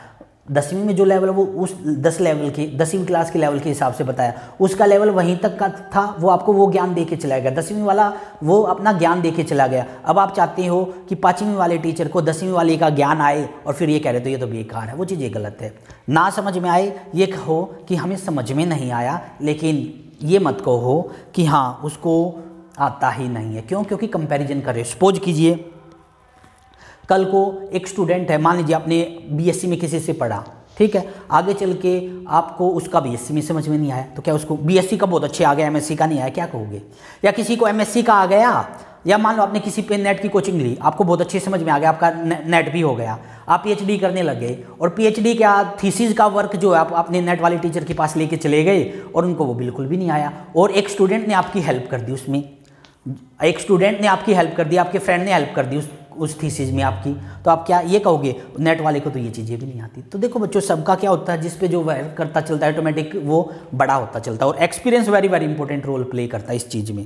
10वीं में जो लेवल है वो उस 10वीं क्लास के लेवल के हिसाब से बताया, उसका लेवल वहीं तक का था, वो आपको वो ज्ञान दे के चला गया। 10वीं वाला वो अपना ज्ञान दे के चला गया। अब आप चाहते हो कि 5वीं वाले टीचर को 10वीं वाले का ज्ञान आए और फिर ये कह रहे तो ये तो बेकार है। वो चीज़ ये गलत है। ना समझ में आए ये कहो कि हमें समझ में नहीं आया, लेकिन ये मत कहो कि हाँ उसको आता ही नहीं है। क्यों? क्योंकि कंपैरिजन कर रहे हो। सपोज कीजिए कल को एक स्टूडेंट है, मान लीजिए आपने बीएससी में किसी से पढ़ा, ठीक है, आगे चल के आपको उसका बीएससी में समझ में नहीं आया, तो क्या उसको बीएससी का बहुत अच्छे आ गया, एमएससी का नहीं आया, क्या कहोगे? या किसी को एमएससी का आ गया, या मान लो आपने किसी पे नेट की कोचिंग ली, आपको बहुत अच्छे समझ में आ गया, आपका नेट भी हो गया, आप पीएचडी करने लग गए, और पीएचडी का थीसिस का वर्क जो है आप अपने नेट वाले टीचर के पास लेके चले गए और उनको वो बिल्कुल भी नहीं आया, और एक स्टूडेंट ने आपकी हेल्प कर दी उसमें, एक स्टूडेंट ने आपकी हेल्प कर दी, आपके फ्रेंड ने हेल्प कर दी उस थीसिस में आपकी, तो आप क्या ये कहोगे नेट वाले को तो ये चीज़ें भी नहीं आती। तो देखो बच्चों, सबका क्या होता है, जिस पे जो वर्क करता चलता है ऑटोमेटिक वो बड़ा होता चलता है, और experience very very important role play करता है इस चीज़ में।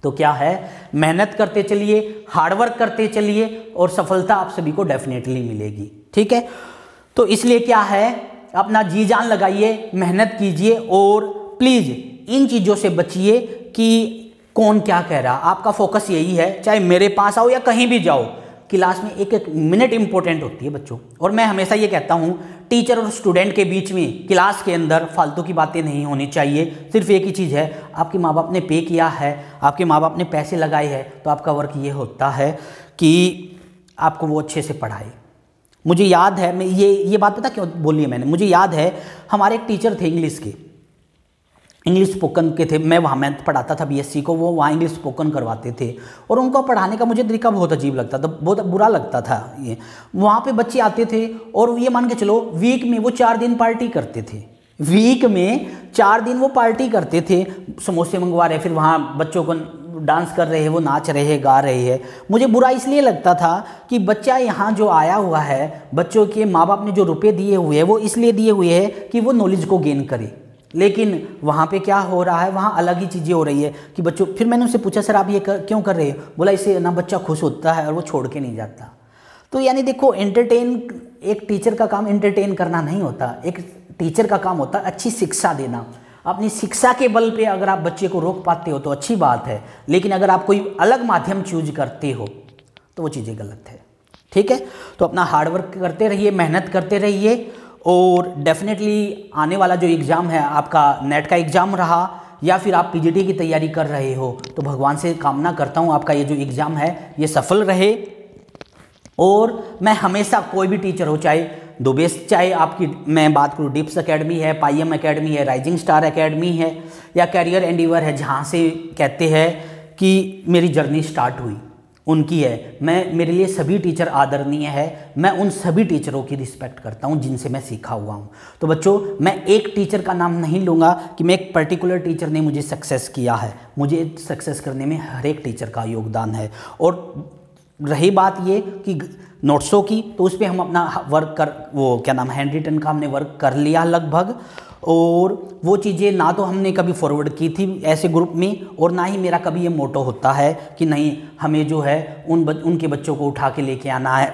तो क्या है, मेहनत करते चलिए, हार्डवर्क करते चलिए, और सफलता आप सभी को डेफिनेटली मिलेगी, ठीक है। तो इसलिए क्या है, अपना जी जान लगाइए, मेहनत कीजिए, और प्लीज़ इन चीज़ों से बचिए कि कौन क्या कह रहा। आपका फोकस यही है, चाहे मेरे पास आओ या कहीं भी जाओ, क्लास में एक एक मिनट इंपॉर्टेंट होती है बच्चों। और मैं हमेशा ये कहता हूँ, टीचर और स्टूडेंट के बीच में क्लास के अंदर फालतू की बातें नहीं होनी चाहिए। सिर्फ एक ही चीज़ है, आपके माँ बाप ने पे किया है, आपके माँ बाप ने पैसे लगाए हैं, तो आपका वर्क ये होता है कि आपको वो अच्छे से पढ़ाए। मुझे याद है, मैं ये बात पता क्यों बोली है मैंने, मुझे याद है हमारे एक टीचर थे इंग्लिश के, इंग्लिश स्पोकन के थे, मैं वहाँ मैथ पढ़ाता था बीएससी को, वो वहाँ इंग्लिश स्पोकन करवाते थे, और उनको पढ़ाने का मुझे तरीका बहुत अजीब लगता था, बहुत बुरा लगता था। ये वहाँ पे बच्चे आते थे और ये मान के चलो वीक में वो 4 दिन पार्टी करते थे, वीक में 4 दिन वो पार्टी करते थे, समोसे मंगवा रहे, फिर वहाँ बच्चों को डांस कर रहे हैं, वो नाच रहे हैं, गा रहे हैं। मुझे बुरा इसलिए लगता था कि बच्चा यहाँ जो आया हुआ है, बच्चों के माँ बाप ने जो रुपये दिए हुए हैं वो इसलिए दिए हुए हैं कि वो नॉलेज को गेन करे, लेकिन वहाँ पे क्या हो रहा है, वहाँ अलग ही चीज़ें हो रही है कि बच्चों। फिर मैंने उनसे पूछा सर आप ये क्यों कर रहे हो? बोला इससे ना बच्चा खुश होता है और वो छोड़ के नहीं जाता। तो यानी देखो, एंटरटेन, एक टीचर का काम एंटरटेन करना नहीं होता, एक टीचर का काम होता है अच्छी शिक्षा देना। अपनी शिक्षा के बल पे अगर आप बच्चे को रोक पाते हो तो अच्छी बात है, लेकिन अगर आप कोई अलग माध्यम चूज करते हो तो वो चीज़ें गलत है, ठीक है। तो अपना हार्डवर्क करते रहिए, मेहनत करते रहिए, और डेफिनेटली आने वाला जो एग्ज़ाम है आपका नेट का एग्ज़ाम रहा या फिर आप पीजीटी की तैयारी कर रहे हो, तो भगवान से कामना करता हूँ आपका ये जो एग्ज़ाम है ये सफल रहे। और मैं हमेशा, कोई भी टीचर हो, चाहे दुबेस, चाहे आपकी मैं बात करूँ डिप्स एकेडमी है, पाईएम एकेडमी है, राइजिंग स्टार एकेडमी है, या कैरियर एंडीवर है, जहाँ से कहते हैं कि मेरी जर्नी स्टार्ट हुई, उनकी है। मेरे लिए सभी टीचर आदरणीय है, मैं उन सभी टीचरों की रिस्पेक्ट करता हूं जिनसे मैं सीखा हुआ हूं। तो बच्चों, मैं एक टीचर का नाम नहीं लूँगा कि मैं एक पर्टिकुलर टीचर ने मुझे सक्सेस किया है, मुझे सक्सेस करने में हर एक टीचर का योगदान है। और रही बात ये कि नोट्सों की, तो उस पर हम अपना हैंड रिटन का हमने वर्क कर लिया लगभग। और वो चीज़ें ना तो हमने कभी फॉरवर्ड की थी ऐसे ग्रुप में, और ना ही मेरा कभी ये मोटो होता है कि नहीं हमें जो है उनके बच्चों को उठा के लेके आना है,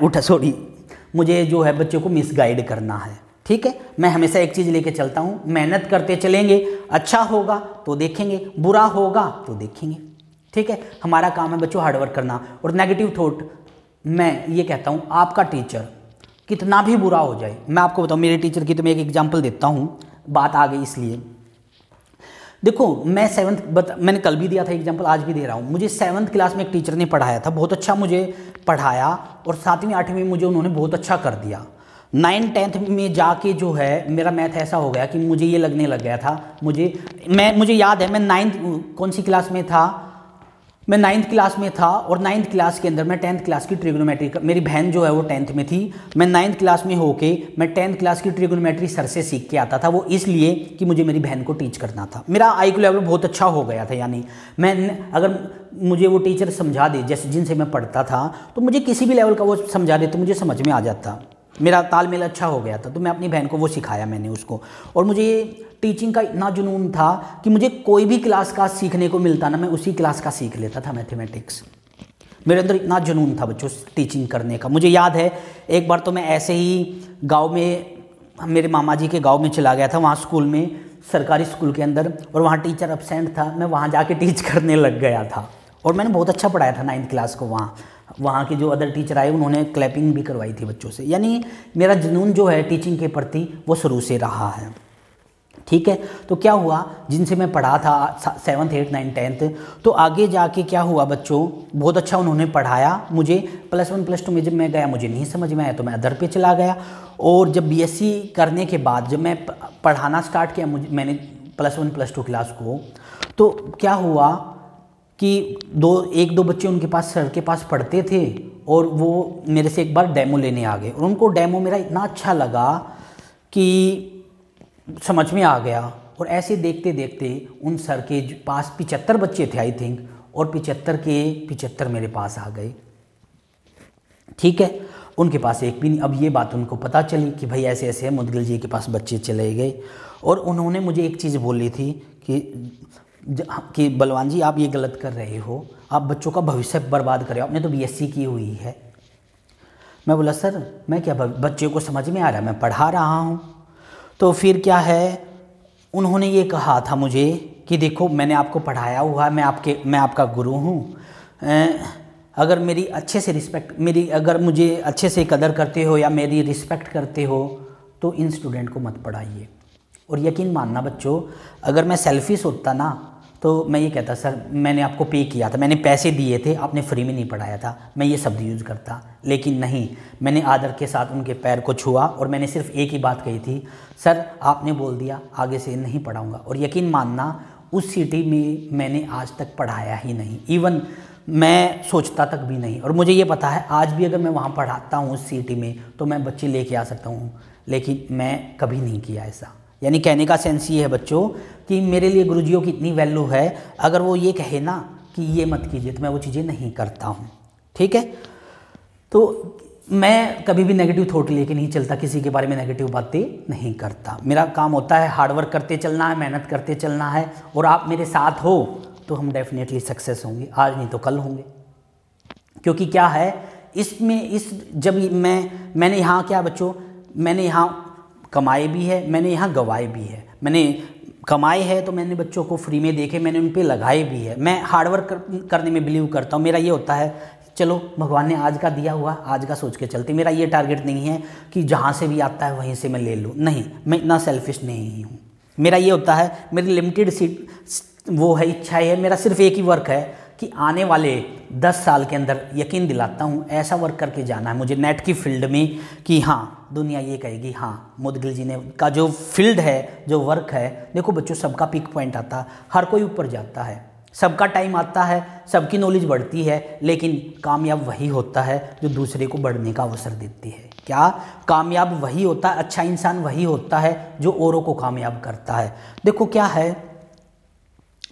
मुझे जो है बच्चों को मिसगाइड करना है। ठीक है, मैं हमेशा एक चीज़ लेके चलता हूँ, मेहनत करते चलेंगे, अच्छा होगा तो देखेंगे, बुरा होगा तो देखेंगे। ठीक है, हमारा काम है बच्चों हार्डवर्क करना। और नेगेटिव थॉट, मैं ये कहता हूँ आपका टीचर कितना भी बुरा हो जाए, मैं आपको बताऊँ मेरे टीचर की तो मैं एक एग्जाम्पल देता हूँ, बात आ गई इसलिए। देखो मैं मैंने कल भी दिया था एग्जाम्पल, आज भी दे रहा हूँ। मुझे 7th क्लास में एक टीचर ने पढ़ाया था, बहुत अच्छा मुझे पढ़ाया, और 7वीं 8वीं में मुझे उन्होंने बहुत अच्छा कर दिया। 9th 10th में जाके जो है मेरा मैथ ऐसा हो गया कि मुझे ये लगने लग गया था, मुझे याद है मैं कौन सी क्लास में था, मैं 9th क्लास में था, और 9th क्लास के अंदर मैं 10th क्लास की ट्रिग्नोमेट्री, मेरी बहन जो है वो 10th में थी, मैं 9th क्लास में होके मैं 10th क्लास की ट्रिग्नोमेट्री सर से सीख के आता था। वो इसलिए कि मुझे मेरी बहन को टीच करना था। मेरा IQ लेवल बहुत अच्छा हो गया था, यानी अगर मुझे वो टीचर समझा दे, जैसे जिनसे मैं पढ़ता था, तो मुझे किसी भी लेवल का वो समझा दे तो मुझे समझ में आ जाता, मेरा तालमेल अच्छा हो गया था। तो मैं अपनी बहन को वो सिखाया मैंने उसको। और मुझे टीचिंग का इतना जुनून था कि मुझे कोई भी क्लास का सीखने को मिलता ना, मैं उसी क्लास का सीख लेता था मैथमेटिक्स। मेरे अंदर इतना जुनून था बच्चों टीचिंग करने का। मुझे याद है एक बार तो मैं ऐसे ही गांव में, मेरे मामा जी के गांव में चला गया था, वहाँ स्कूल में, सरकारी स्कूल के अंदर, और वहाँ टीचर एब्सेंट था, मैं वहाँ जाके टीच करने लग गया था। और मैंने बहुत अच्छा पढ़ाया था 9th क्लास को। वहाँ के जो अदर टीचर आए उन्होंने क्लैपिंग भी करवाई थी बच्चों से। यानी मेरा जुनून जो है टीचिंग के प्रति वो शुरू से रहा है। ठीक है, तो क्या हुआ, जिनसे मैं पढ़ा था 7th 8th 9th 10th, तो आगे जाके क्या हुआ बच्चों, बहुत अच्छा उन्होंने पढ़ाया मुझे। +1 +2 में जब मैं गया मुझे नहीं समझ में आया तो मैं अदर पे चला गया। और जब BSc करने के बाद जब मैं पढ़ाना स्टार्ट किया, मैंने +1 +2 क्लास को, तो क्या हुआ कि एक दो बच्चे उनके पास, सर के पास पढ़ते थे, और वो मेरे से एक बार डेमो लेने आ गए, और उनको डेमो मेरा इतना अच्छा लगा कि समझ में आ गया। और ऐसे देखते देखते उन सर के पास 75 बच्चे थे आई थिंक, और 75 के 75 मेरे पास आ गए। ठीक है, उनके पास एक भी नहीं। अब ये बात उनको पता चली कि भाई ऐसे ऐसे है, मुदगिल जी के पास बच्चे चले गए। और उन्होंने मुझे एक चीज़ बोली थी कि बलवान जी आप ये गलत कर रहे हो, आप बच्चों का भविष्य बर्बाद कर रहे हो, आपने तो BSc की हुई है। मैं बोला सर मैं क्या, बच्चे को समझ में आ रहा है, मैं पढ़ा रहा हूँ। तो फिर क्या है, उन्होंने ये कहा था मुझे कि देखो मैंने आपको पढ़ाया हुआ है, मैं आपका गुरु हूँ, अगर मेरी अच्छे से अगर मुझे अच्छे से कदर करते हो या मेरी रिस्पेक्ट करते हो तो इन स्टूडेंट को मत पढ़ाइए। और यकीन मानना बच्चों, अगर मैं सेल्फिश होता ना तो मैं ये कहता सर मैंने आपको पे किया था, मैंने पैसे दिए थे, आपने फ्री में नहीं पढ़ाया था, मैं ये शब्द यूज़ करता। लेकिन नहीं, मैंने आदर के साथ उनके पैर को छुआ और मैंने सिर्फ एक ही बात कही थी, सर आपने बोल दिया आगे से नहीं पढ़ाऊँगा। और यकीन मानना उस सिटी में मैंने आज तक पढ़ाया ही नहीं, इवन मैं सोचता तक भी नहीं। और मुझे ये पता है आज भी अगर मैं वहाँ पढ़ाता हूँ उस सिटी में तो मैं बच्चे लेके आ सकता हूँ, लेकिन मैं कभी नहीं किया ऐसा। यानी कहने का सेंस ये है बच्चों कि मेरे लिए गुरुजियों की इतनी वैल्यू है, अगर वो ये कहे ना कि ये मत कीजिए तो मैं वो चीज़ें नहीं करता हूँ। ठीक है, तो मैं कभी भी नेगेटिव थॉट लेके नहीं चलता, किसी के बारे में नेगेटिव बातें नहीं करता। मेरा काम होता है हार्डवर्क करते चलना है, मेहनत करते चलना है, और आप मेरे साथ हो तो हम डेफिनेटली सक्सेस होंगे, आज नहीं तो कल होंगे। क्योंकि क्या है जब मैंने यहाँ क्या बच्चों, मैंने यहाँ कमाए भी है, मैंने यहाँ गवाए भी है। मैंने कमाए है तो मैंने बच्चों को फ्री में देखे, मैंने उन पे लगाए भी है। मैं हार्डवर्क करने में बिलीव करता हूँ। मेरा ये होता है चलो भगवान ने आज का दिया हुआ आज का सोच के चलते। मेरा ये टारगेट नहीं है कि जहाँ से भी आता है वहीं से मैं ले लूँ, नहीं, मैं इतना सेल्फिश नहीं हूँ। मेरा ये होता है, मेरी लिमिटेड सीट वो है, इच्छा है, मेरा सिर्फ एक ही वर्क है कि आने वाले 10 साल के अंदर यकीन दिलाता हूँ ऐसा वर्क करके जाना है मुझे नेट की फील्ड में कि हाँ दुनिया ये कहेगी हाँ मुदगिल जी ने का जो फील्ड है, जो वर्क है। देखो बच्चों सबका पिक पॉइंट आता है, हर कोई ऊपर जाता है, सबका टाइम आता है, सबकी नॉलेज बढ़ती है, लेकिन कामयाब वही होता है जो दूसरे को बढ़ने का अवसर देती है। क्या? कामयाब वही होता है, अच्छा इंसान वही होता है जो औरों को कामयाब करता है। देखो क्या है,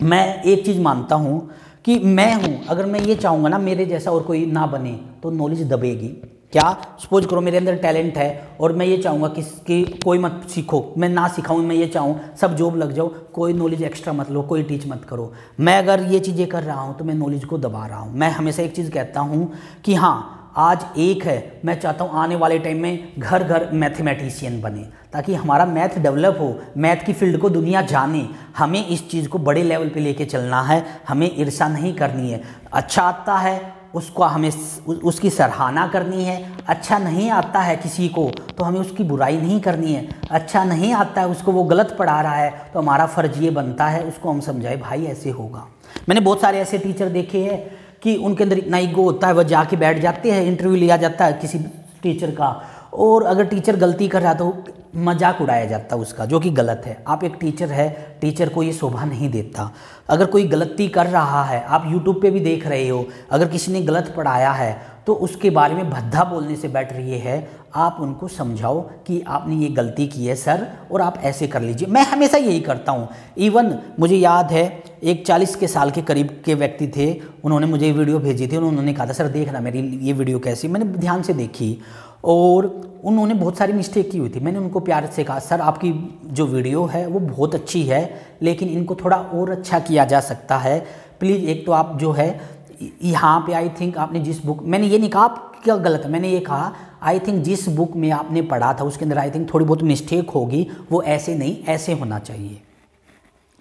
मैं एक चीज़ मानता हूँ कि मैं हूँ, अगर मैं ये चाहूँगा ना मेरे जैसा और कोई ना बने तो नॉलेज दबेगी। क्या? सपोज करो मेरे अंदर टैलेंट है और मैं ये चाहूँगा कि कोई मत सीखो, मैं ना सिखाऊँ, मैं ये चाहूँ सब जॉब लग जाओ, कोई नॉलेज एक्स्ट्रा मत लो, कोई टीच मत करो। मैं अगर ये चीज़ें कर रहा हूँ तो मैं नॉलेज को दबा रहा हूँ। मैं हमेशा एक चीज़ कहता हूँ कि हाँ, आज एक है, मैं चाहता हूँ आने वाले टाइम में घर घर मैथमेटिशियन बने, ताकि हमारा मैथ डेवलप हो, मैथ की फील्ड को दुनिया जाने। हमें इस चीज़ को बड़े लेवल पे लेके चलना है, हमें ईर्ष्या नहीं करनी है। अच्छा आता है उसको हमें उसकी सराहना करनी है, अच्छा नहीं आता है किसी को तो हमें उसकी बुराई नहीं करनी है। अच्छा नहीं आता है उसको, वो गलत पढ़ा रहा है तो हमारा फ़र्ज़ ये बनता है उसको हम समझाए, भाई ऐसे होगा। मैंने बहुत सारे ऐसे टीचर देखे हैं कि उनके अंदर इतना ईगो होता है, वह जाके बैठ जाते हैं, इंटरव्यू लिया जाता है किसी टीचर का, और अगर टीचर गलती कर रहा तो मजाक उड़ाया जाता है उसका, जो कि गलत है। आप एक टीचर है, टीचर को ये शोभा नहीं देता। अगर कोई गलती कर रहा है, आप यूट्यूब पे भी देख रहे हो, अगर किसी ने गलत पढ़ाया है तो उसके बारे में भद्दा बोलने से बेटर ये है आप उनको समझाओ कि आपने ये गलती की है सर और आप ऐसे कर लीजिए। मैं हमेशा यही करता हूँ। इवन मुझे याद है एक 40 के साल के करीब के व्यक्ति थे, उन्होंने मुझे वीडियो भेजी थी, उन्होंने कहा था सर देखना मेरी ये वीडियो कैसी। मैंने ध्यान से देखी और उन्होंने बहुत सारी मिस्टेक की हुई थी। मैंने उनको प्यार से कहा सर आपकी जो वीडियो है वो बहुत अच्छी है, लेकिन इनको थोड़ा और अच्छा किया जा सकता है प्लीज़। एक तो आप जो है यहाँ पे आई थिंक आपने जिस बुक, मैंने ये नहीं कहा आप क्या गलत है, मैंने ये कहा आई थिंक जिस बुक में आपने पढ़ा था उसके अंदर आई थिंक थोड़ी बहुत मिस्टेक होगी, वो ऐसे नहीं ऐसे होना चाहिए।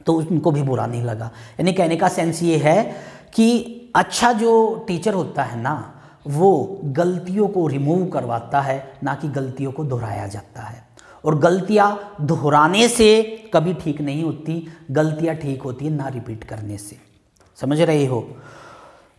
तो उनको भी बुरा नहीं लगा। यानी कहने का सेंस ये है कि अच्छा जो टीचर होता है ना वो गलतियों को रिमूव करवाता है, ना कि गलतियों को दोहराया जाता है। और गलतियां दोहराने से कभी ठीक नहीं होती, गलतियां ठीक होती है ना रिपीट करने से। समझ रहे हो?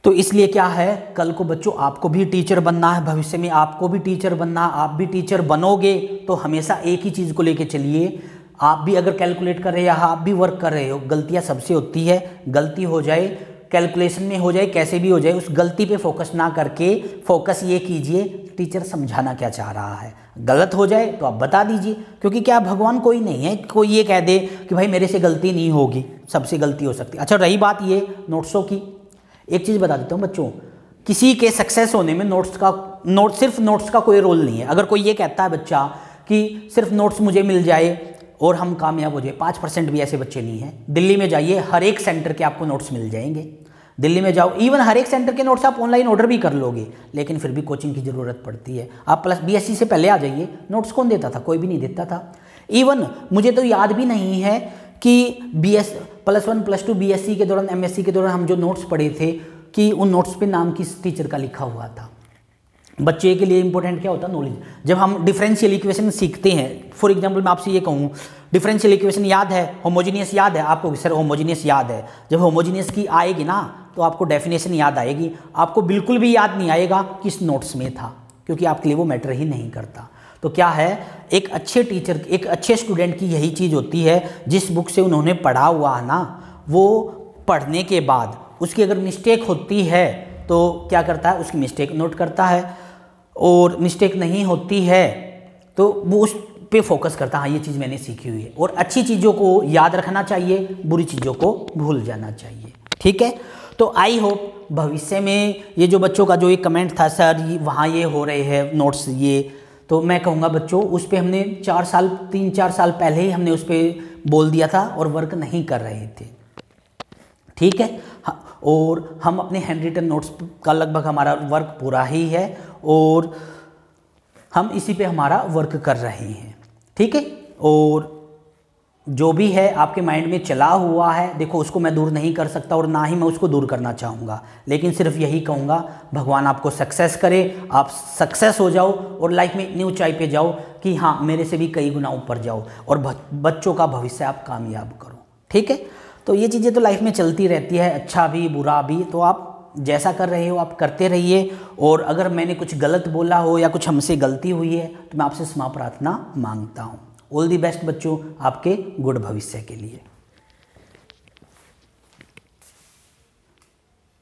तो इसलिए क्या है, कल को बच्चों आपको भी टीचर बनना है, भविष्य में आपको भी टीचर बनना, आप भी टीचर बनोगे तो हमेशा एक ही चीज़ को लेके चलिए। आप भी अगर कैलकुलेट कर रहे हो, आप भी वर्क कर रहे हो, गलतियां सबसे होती है, गलती हो जाए कैलकुलेशन में हो जाए कैसे भी हो जाए, उस गलती पे फोकस ना करके फोकस ये कीजिए टीचर समझाना क्या चाह रहा है। गलत हो जाए तो आप बता दीजिए, क्योंकि क्या भगवान कोई नहीं है कोई ये कह दे कि भाई मेरे से गलती नहीं होगी, सबसे गलती हो सकती है। अच्छा रही बात ये नोट्सों की, एक चीज़ बता देता हूँ बच्चों, किसी के सक्सेस होने में सिर्फ नोट्स का कोई रोल नहीं है। अगर कोई ये कहता है बच्चा कि सिर्फ नोट्स मुझे मिल जाए और हम कामयाब हो जाए, 5% भी ऐसे बच्चे नहीं हैं। दिल्ली में जाइए, हर एक सेंटर के आपको नोट्स मिल जाएंगे। दिल्ली में जाओ, इवन हर एक सेंटर के नोट्स आप ऑनलाइन ऑर्डर भी कर लोगे, लेकिन फिर भी कोचिंग की ज़रूरत पड़ती है। आप प्लस बीएससी से पहले आ जाइए, नोट्स कौन देता था? कोई भी नहीं देता था। इवन मुझे तो याद भी नहीं है कि +1 +2 बीएससी के दौरान, एमएससी के दौरान हम जो नोट्स पढ़े थे कि उन नोट्स पे नाम किस टीचर का लिखा हुआ था। बच्चे के लिए इंपॉर्टेंट क्या होता है? नॉलेज। जब हम डिफरेंशियल इक्वेशन सीखते हैं, फॉर एग्जांपल मैं आपसे ये कहूँ, डिफरेंशियल इक्वेशन याद है, होमोजीनियस याद है आपको? सर होमोजीनियस याद है। जब होमोजीनियस की आएगी ना तो आपको डेफिनेशन याद आएगी, आपको बिल्कुल भी याद नहीं आएगा किस नोट्स में था, क्योंकि आपके लिए वो मैटर ही नहीं करता। तो क्या है, एक अच्छे टीचर, एक अच्छे स्टूडेंट की यही चीज़ होती है, जिस बुक से उन्होंने पढ़ा हुआ है ना, वो पढ़ने के बाद उसकी अगर मिस्टेक होती है तो क्या करता है, उसकी मिस्टेक नोट करता है, और मिस्टेक नहीं होती है तो वो उस पे फोकस करता है, हाँ ये चीज़ मैंने सीखी हुई है। और अच्छी चीज़ों को याद रखना चाहिए, बुरी चीज़ों को भूल जाना चाहिए। ठीक है, तो आई होप भविष्य में ये जो बच्चों का जो एक कमेंट था सर वहाँ ये हो रहे हैं नोट्स ये, तो मैं कहूँगा बच्चों उस पर हमने 3-4 साल पहले ही हमने उस पर बोल दिया था और वर्क नहीं कर रहे थे। ठीक है, और हम अपने हैंड रिटन नोट्स का लगभग हमारा वर्क पूरा ही है और हम इसी पे हमारा वर्क कर रहे हैं। ठीक है, और जो भी है आपके माइंड में चला हुआ है, देखो उसको मैं दूर नहीं कर सकता और ना ही मैं उसको दूर करना चाहूँगा, लेकिन सिर्फ यही कहूँगा भगवान आपको सक्सेस करे, आप सक्सेस हो जाओ और लाइफ में इतनी ऊंचाई पे जाओ कि हाँ मेरे से भी कई गुना ऊपर जाओ और बच्चों का भविष्य आप कामयाब करो। ठीक है, तो ये चीज़ें तो लाइफ में चलती रहती है, अच्छा भी बुरा भी, तो आप जैसा कर रहे हो आप करते रहिए। और अगर मैंने कुछ गलत बोला हो या कुछ हमसे गलती हुई है तो मैं आपसे क्षमा प्रार्थना मांगता हूँ। ऑल दी बेस्ट बच्चों आपके गुड भविष्य के लिए।